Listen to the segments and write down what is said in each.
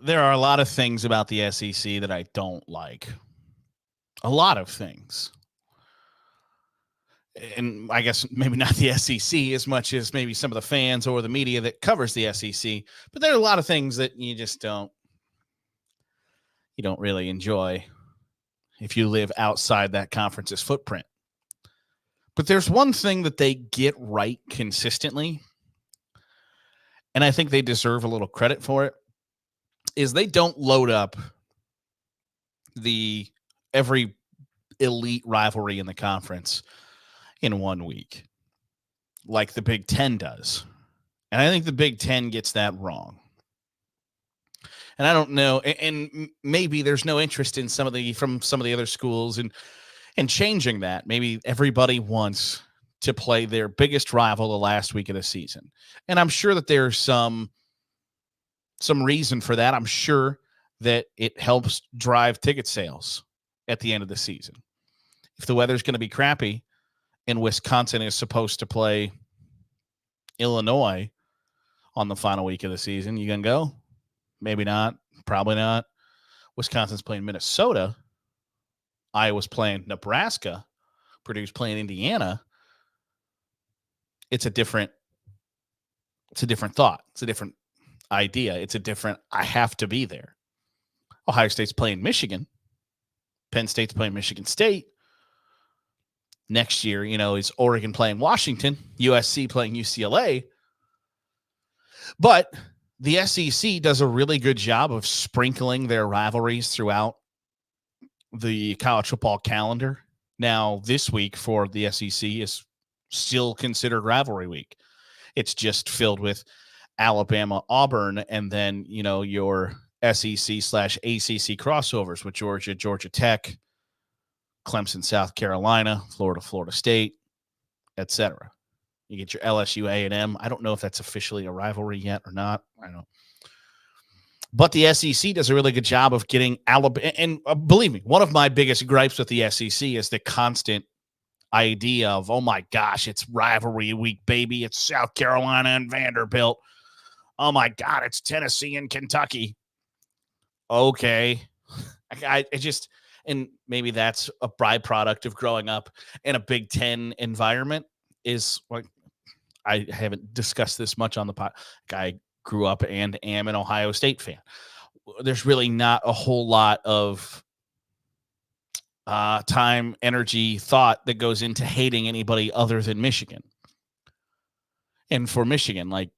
there are a lot of things about the SEC that I don't like. A lot of things. And I guess maybe not the SEC as much as maybe some of the fans or the media that covers the SEC. But there are a lot of things that you just don't really enjoy if you live outside that conference's footprint. But there's one thing that they get right consistently, and I think they deserve a little credit for it, is they don't load up every elite rivalry in the conference in 1 week like the Big Ten does. And I think the Big Ten gets that wrong. And I don't know, and maybe there's no interest in from some of the other schools and changing that. Maybe everybody wants to play their biggest rival the last week of the season. And I'm sure that there's some reason for that. I'm sure that it helps drive ticket sales at the end of the season. If the weather's going to be crappy and Wisconsin is supposed to play Illinois on the final week of the season, you going to go? Maybe not. Probably not. Wisconsin's playing Minnesota. Iowa's playing Nebraska. Purdue's playing Indiana. It's a different thought. It's a different idea. It's a different, I have to be there. Ohio State's playing Michigan. Penn State's playing Michigan State. Next year, is Oregon playing Washington, USC playing UCLA. But the SEC does a really good job of sprinkling their rivalries throughout the college football calendar. Now, this week for the SEC is still considered rivalry week. It's just filled with Alabama, Auburn, and then, your SEC/ACC crossovers with Georgia, Georgia Tech, Clemson, South Carolina, Florida, Florida State, etc. You get your LSU, A&M. I don't know if that's officially a rivalry yet or not. I don't know. But the SEC does a really good job of getting Alabama. And believe me, one of my biggest gripes with the SEC is the constant idea of, oh my gosh, it's rivalry week, baby. It's South Carolina and Vanderbilt. Oh my God, it's Tennessee and Kentucky. Okay. I just, and maybe that's a byproduct of growing up in a Big Ten environment, is like, I haven't discussed this much on the pod. I grew up and am an Ohio State fan. There's really not a whole lot of time, energy, thought that goes into hating anybody other than Michigan. And for Michigan, like,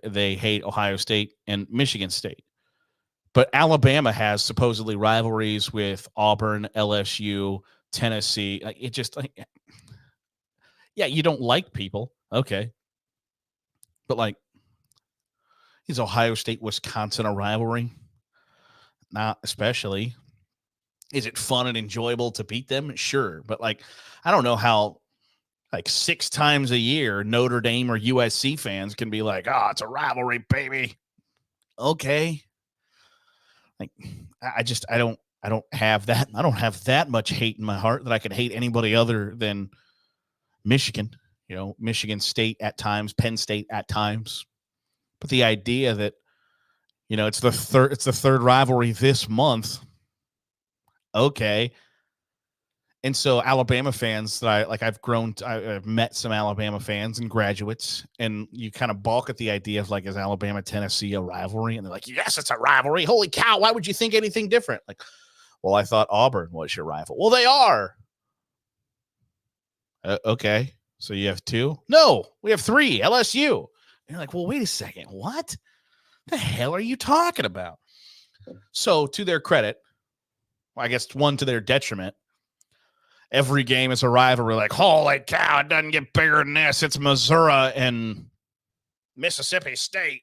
they hate Ohio State and Michigan State. But Alabama has supposedly rivalries with Auburn, LSU, Tennessee. Like, it just, like, yeah, you don't like people. Okay. But, like, is Ohio State, Wisconsin a rivalry? Not especially. Is it fun and enjoyable to beat them? Sure. But, like, I don't know how, like, 6 times a year Notre Dame or USC fans can be like, oh, it's a rivalry, baby. Okay. Like, I don't have that. I don't have that much hate in my heart that I could hate anybody other than Michigan. Michigan State at times, Penn State at times. But the idea that, it's the third rivalry this month. Okay. And so Alabama fans that I've met some Alabama fans and graduates, and you kind of balk at the idea of, like, is Alabama, Tennessee a rivalry? And they're like, yes, it's a rivalry. Holy cow. Why would you think anything different? Like, well, I thought Auburn was your rival. Well, they are. Okay. So you have 2? No, we have 3. LSU. And you're like, well, wait a second. What the hell are you talking about? So, to their credit, well, I guess one to their detriment, every game is a rivalry. Like, holy cow, it doesn't get bigger than this. It's Missouri and Mississippi State.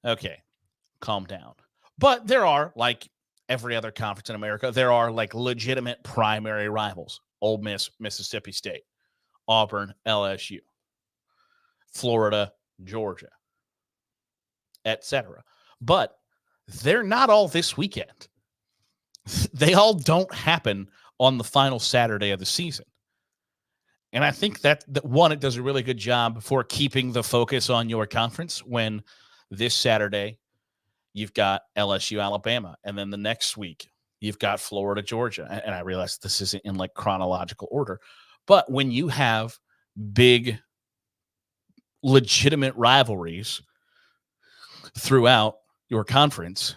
Okay, calm down. But there are, like every other conference in America, there are, like, legitimate primary rivals. Ole Miss, Mississippi State, Auburn, LSU, Florida, Georgia, etc. But they're not all this weekend. They all don't happen on the final Saturday of the season. And I think that one, it does a really good job for keeping the focus on your conference when this Saturday you've got LSU, Alabama. And then the next week, you've got Florida, Georgia. And I realize this isn't in like chronological order. But when you have big, legitimate rivalries throughout your conference,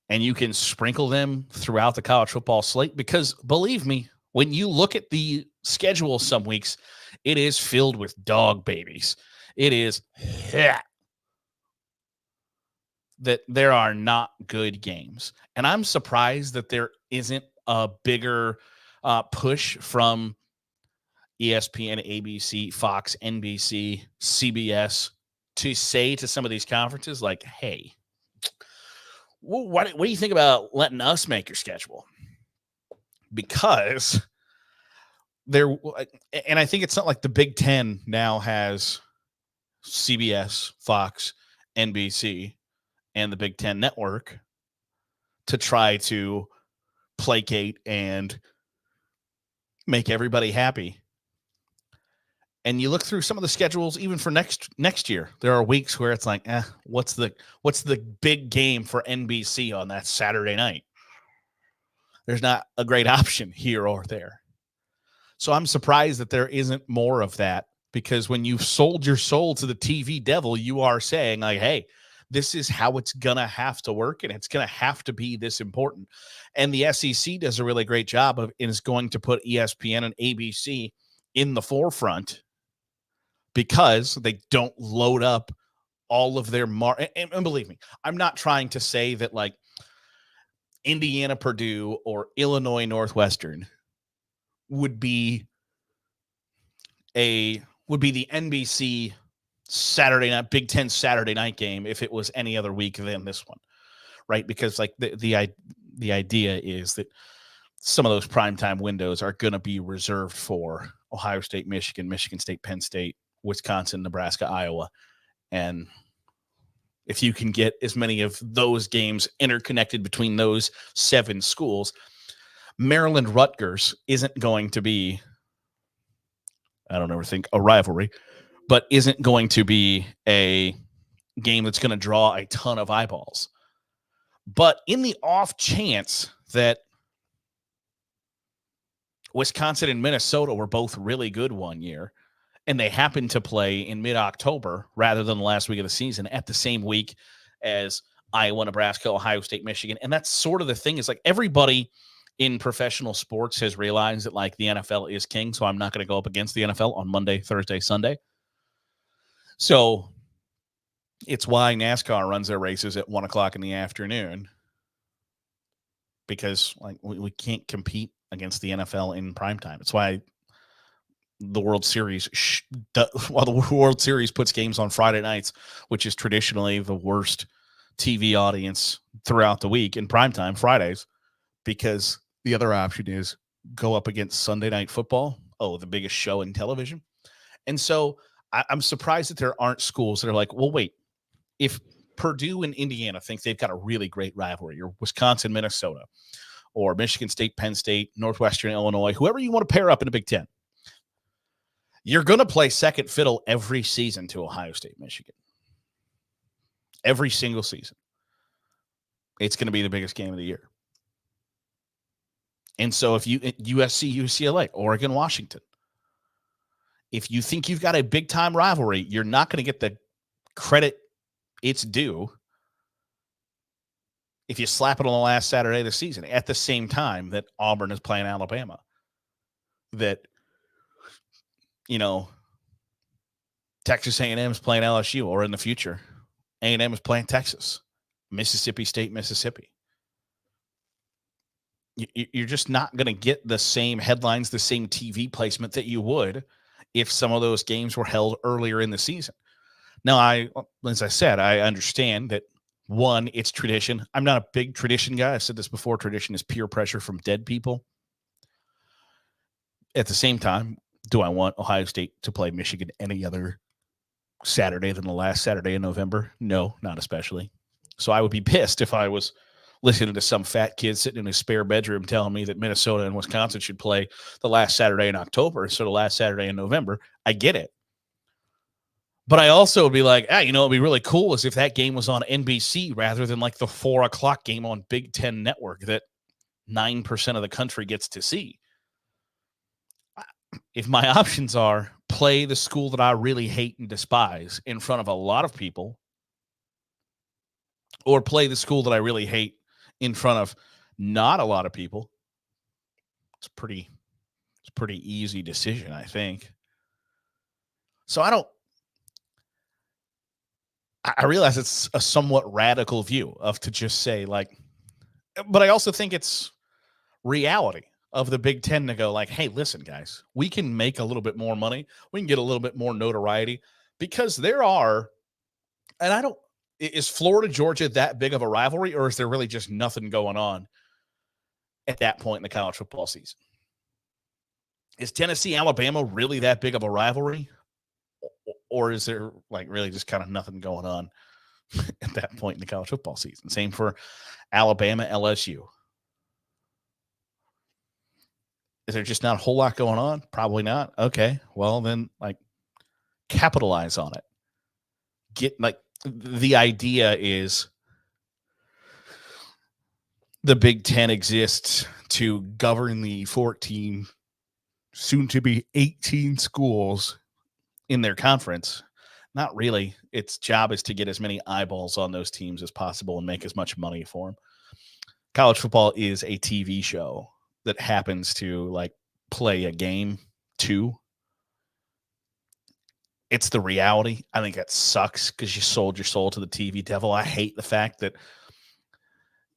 and you can sprinkle them throughout the college football slate, because believe me, when you look at the schedule some weeks, it is filled with dog babies. It is that there are not good games. And I'm surprised that there isn't a bigger push from ESPN, ABC, Fox, NBC, CBS to say to some of these conferences, like, hey, what do you think about letting us make your schedule? Because there, and I think it's not like the Big Ten now has CBS, Fox, NBC, and the Big Ten Network to try to placate and make everybody happy. And you look through some of the schedules, even for next year, there are weeks where it's like, what's the big game for NBC on that Saturday night? There's not a great option here or there. So I'm surprised that there isn't more of that, because when you've sold your soul to the TV devil, you are saying like, hey, this is how it's going to have to work, and it's going to have to be this important. And the SEC does a really great job of is going to put ESPN and ABC in the forefront, because they don't load up all of their and believe me, I'm not trying to say that like Indiana, Purdue, or Illinois Northwestern would be the NBC Saturday night, Big Ten Saturday night game if it was any other week than this one, right? Because like the idea is that some of those primetime windows are going to be reserved for Ohio State, Michigan, Michigan State, Penn State, Wisconsin, Nebraska, Iowa. And if you can get as many of those games interconnected between those 7 schools, Maryland Rutgers isn't going to be, I don't ever think a rivalry, but isn't going to be a game that's going to draw a ton of eyeballs. But in the off chance that Wisconsin and Minnesota were both really good one year, and they happen to play in mid-October rather than the last week of the season at the same week as Iowa, Nebraska, Ohio State, Michigan. And that's sort of the thing, is like everybody in professional sports has realized that like the NFL is king. So I'm not going to go up against the NFL on Monday, Thursday, Sunday. So it's why NASCAR runs their races at 1:00 in the afternoon, because like we can't compete against the NFL in primetime. It's why the World Series, while the World Series puts games on Friday nights, which is traditionally the worst TV audience throughout the week, in primetime Fridays, because the other option is go up against Sunday Night Football, the biggest show in television. And so I'm surprised that there aren't schools that are like, well, wait, if Purdue and Indiana think they've got a really great rivalry, or Wisconsin, Minnesota, or Michigan State, Penn State, Northwestern, Illinois, whoever you want to pair up in the Big Ten, you're going to play second fiddle every season to Ohio State, Michigan. Every single season. It's going to be the biggest game of the year. And so if you USC, UCLA, Oregon, Washington, if you think you've got a big-time rivalry, you're not going to get the credit it's due if you slap it on the last Saturday of the season at the same time that Auburn is playing Alabama. That, Texas A&M is playing LSU, or in the future, A&M is playing Texas, Mississippi State, Mississippi. You're just not going to get the same headlines, the same TV placement that you would if some of those games were held earlier in the season. Now, as I said, I understand that, one, it's tradition. I'm not a big tradition guy. I've said this before. Tradition is peer pressure from dead people. At the same time, do I want Ohio State to play Michigan any other Saturday than the last Saturday in November? No, not especially. So I would be pissed if I was listening to some fat kid sitting in his spare bedroom telling me that Minnesota and Wisconsin should play the last Saturday in October instead of the last Saturday in November. I get it. But I also would be like, you know, it'd be really cool is if that game was on NBC rather than like the 4:00 game on Big Ten Network that 9% of the country gets to see. If my options are play the school that I really hate and despise in front of a lot of people, or play the school that I really hate in front of not a lot of people, it's a pretty easy decision, I think. So I realize it's a somewhat radical view of to just say like, but I also think it's reality of the Big Ten to go like, hey, listen, guys, we can make a little bit more money. We can get a little bit more notoriety because there are, and is Florida, Georgia that big of a rivalry, or is there really just nothing going on at that point in the college football season? Is Tennessee, Alabama really that big of a rivalry? Or is there like really just kind of nothing going on at that point in the college football season? Same for Alabama, LSU. Is there just not a whole lot going on? Probably not. Okay. Well, then like capitalize on it. Get like the idea is the Big Ten exists to govern the 14, soon to be 18 schools in their conference. Not really. Its job is to get as many eyeballs on those teams as possible and make as much money for them. College football is a TV show that happens to like play a game too. It's the reality. I think that sucks because you sold your soul to the TV devil. I hate the fact that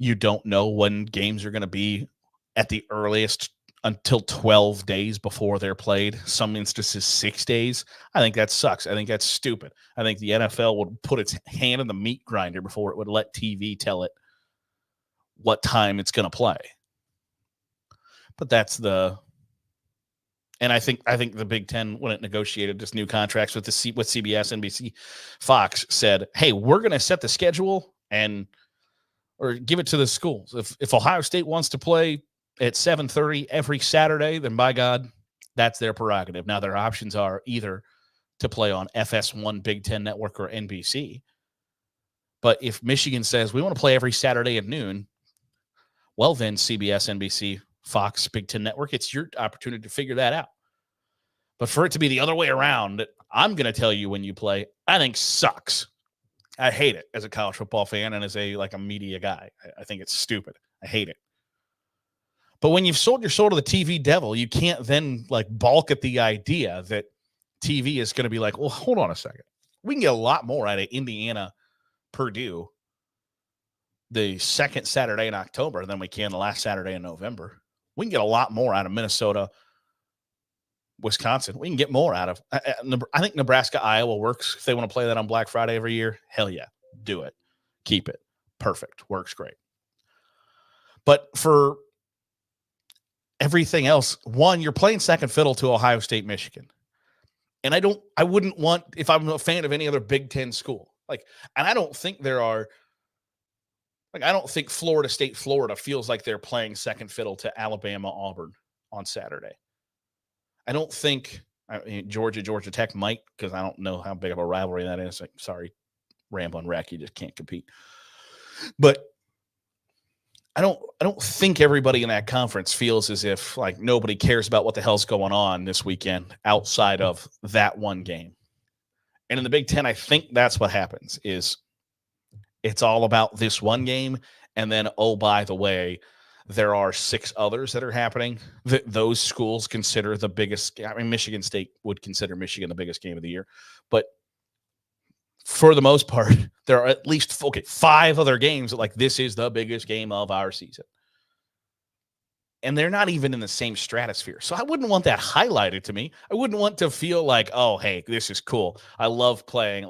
you don't know when games are going to be at the earliest until 12 days before they're played. Some instances, 6 days. I think that sucks. I think that's stupid. I think the NFL would put its hand in the meat grinder before it would let TV tell it what time it's going to play. But that's and I think the Big Ten, when it negotiated this new contracts with with CBS, NBC, Fox, said, hey, we're going to set the schedule or give it to the schools. If Ohio State wants to play at 7:30 every Saturday, then by God, that's their prerogative. Now their options are either to play on FS1, Big Ten Network, or NBC. But if Michigan says we want to play every Saturday at noon, well then CBS, NBC, Fox, Big Ten Network, it's your opportunity to figure that out. But for it to be the other way around, I'm going to tell you when you play, I think sucks. I hate it as a college football fan and as a media guy. I think it's stupid. I hate it. But when you've sold your soul to the TV devil, you can't then like balk at the idea that TV is going to be like, well, hold on a second. We can get a lot more out of Indiana, Purdue the second Saturday in October than we can the last Saturday in November. We can get a lot more out of Minnesota, Wisconsin. We can get more out of, I think Nebraska, Iowa works. If they want to play that on Black Friday every year, hell yeah, do it. Keep it. Perfect. Works great. But for everything else, one, you're playing second fiddle to Ohio State, Michigan. And I wouldn't want, if I'm a fan of any other Big Ten school, and I don't think there are, I don't think Florida State, Florida feels like they're playing second fiddle to Alabama, Auburn on Saturday. I don't think Georgia Tech might, because I don't know how big of a rivalry that is. Sorry, Rambo and Rack, you just can't compete. But I don't think everybody in that conference feels as if nobody cares about what the hell's going on this weekend outside of that one game. And in the Big Ten, I think that's what happens is it's all about this one game. And then, oh, by the way, there are 6 others that are happening that those schools consider the biggest. I mean, Michigan State would consider Michigan the biggest game of the year. But for the most part, there are at least 5 other games that this is the biggest game of our season. And they're not even in the same stratosphere. So I wouldn't want that highlighted to me. I wouldn't want to feel like, oh, hey, this is cool. I love playing.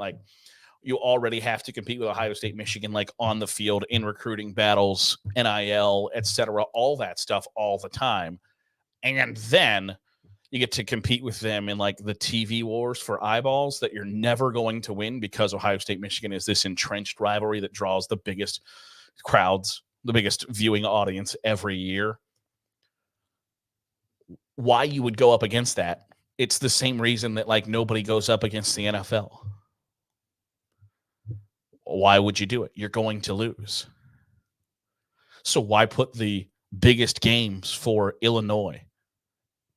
You already have to compete with Ohio State, Michigan, on the field in recruiting battles, NIL, etc., all that stuff all the time. And then you get to compete with them in the TV wars for eyeballs that you're never going to win because Ohio State, Michigan is this entrenched rivalry that draws the biggest crowds, the biggest viewing audience every year. Why you would go up against that? It's the same reason that nobody goes up against the NFL. Why would you do it? You're going to lose. So why put the biggest games for Illinois,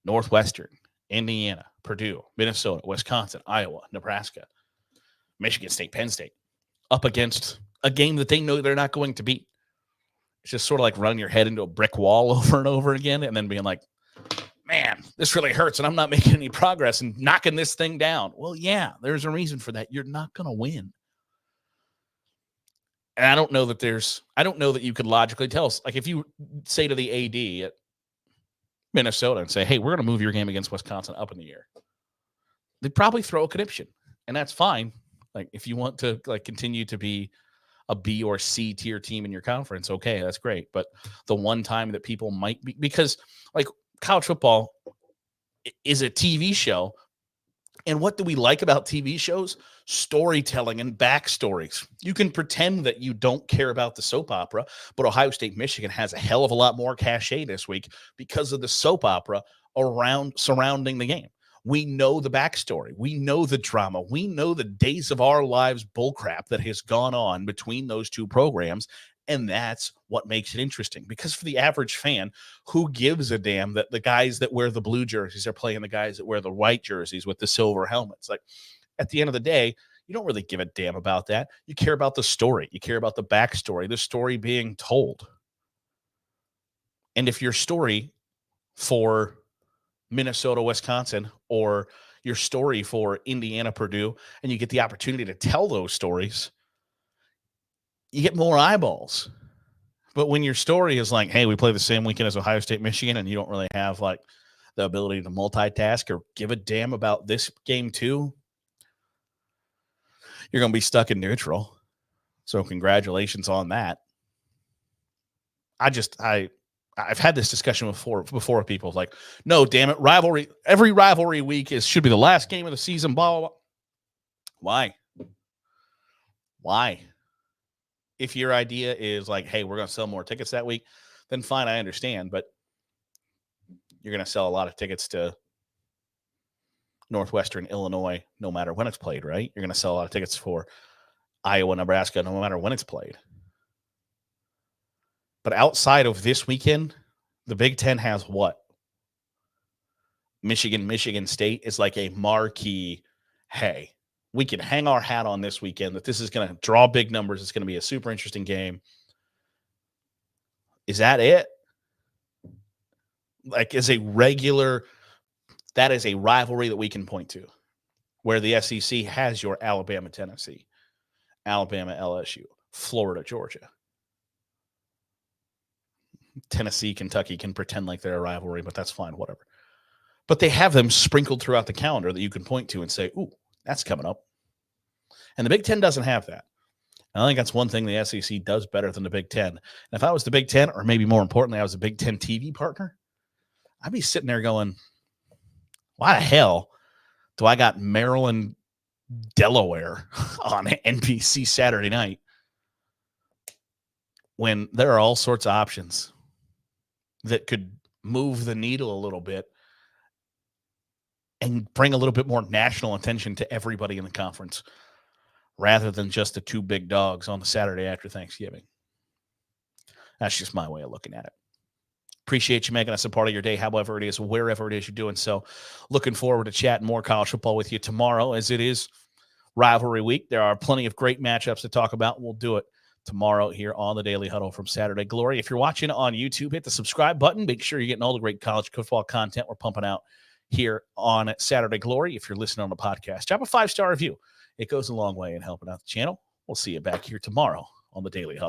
Northwestern, Indiana, Purdue, Minnesota, Wisconsin, Iowa, Nebraska, Michigan State, Penn State up against a game that they know they're not going to beat? It's just sort of like running your head into a brick wall over and over again and then being like, man, this really hurts and I'm not making any progress and knocking this thing down. Well, yeah, there's a reason for that. You're not going to win. And I don't know that you could logically tell us. Like if you say to the AD at Minnesota and say, hey, we're going to move your game against Wisconsin up in the air, they'd probably throw a conniption, and that's fine. Like if you want to like continue to be a B or C tier team in your conference, okay, that's great. But the one time that people might be, because like college football is a TV show. And what do we like about TV shows? Storytelling and backstories. You can pretend that you don't care about the soap opera, but Ohio State, Michigan has a hell of a lot more cachet this week because of the soap opera surrounding the game. We know the backstory. We know the drama. We know the days of our lives bullcrap that has gone on between those two programs. And that's what makes it interesting, because for the average fan, who gives a damn that the guys that wear the blue jerseys are playing the guys that wear the white jerseys with the silver helmets? Like at the end of the day, you don't really give a damn about that. You care about the story. You care about the backstory, the story being told. And if your story for Minnesota, Wisconsin, or your story for Indiana, Purdue, and you get the opportunity to tell those stories, you get more eyeballs. But when your story is like, hey, we play the same weekend as Ohio State, Michigan, and you don't really have like the ability to multitask or give a damn about this game too, you're going to be stuck in neutral. So congratulations on that. I've had this discussion before with people like, no, damn it, rivalry. Every rivalry week should be the last game of the season, blah, blah, blah. Why? If your idea is like, hey, we're going to sell more tickets that week, then fine, I understand. But you're going to sell a lot of tickets to Northwestern Illinois, no matter when it's played, right? You're going to sell a lot of tickets for Iowa, Nebraska, no matter when it's played. But outside of this weekend, the Big Ten has what? Michigan State is like a marquee, hey, we can hang our hat on this weekend that this is going to draw big numbers. It's going to be a super interesting game. Is that it? Like, that is a rivalry that we can point to, where the SEC has your Alabama, Tennessee, Alabama, LSU, Florida, Georgia. Tennessee, Kentucky can pretend like they're a rivalry, but that's fine, whatever. But they have them sprinkled throughout the calendar that you can point to and say, ooh, that's coming up. And the Big Ten doesn't have that. And I think that's one thing the SEC does better than the Big Ten. And if I was the Big Ten, or maybe more importantly, I was a Big Ten TV partner, I'd be sitting there going, why the hell do I got Maryland, Delaware on NBC Saturday night when there are all sorts of options that could move the needle a little bit and bring a little bit more national attention to everybody in the conference, rather than just the two big dogs on the Saturday after Thanksgiving? That's just my way of looking at it. Appreciate you making us a part of your day, however it is, wherever it is you're doing so. Looking forward to chatting more college football with you tomorrow, as it is rivalry week. There are plenty of great matchups to talk about. We'll do it tomorrow here on the Daily Huddle from Saturday Glory. If you're watching on YouTube, hit the subscribe button. Make sure you're getting all the great college football content we're pumping out here on Saturday Glory. If you're listening on the podcast, drop a 5-star review. It goes a long way in helping out the channel. We'll see you back here tomorrow on the Daily Huddle.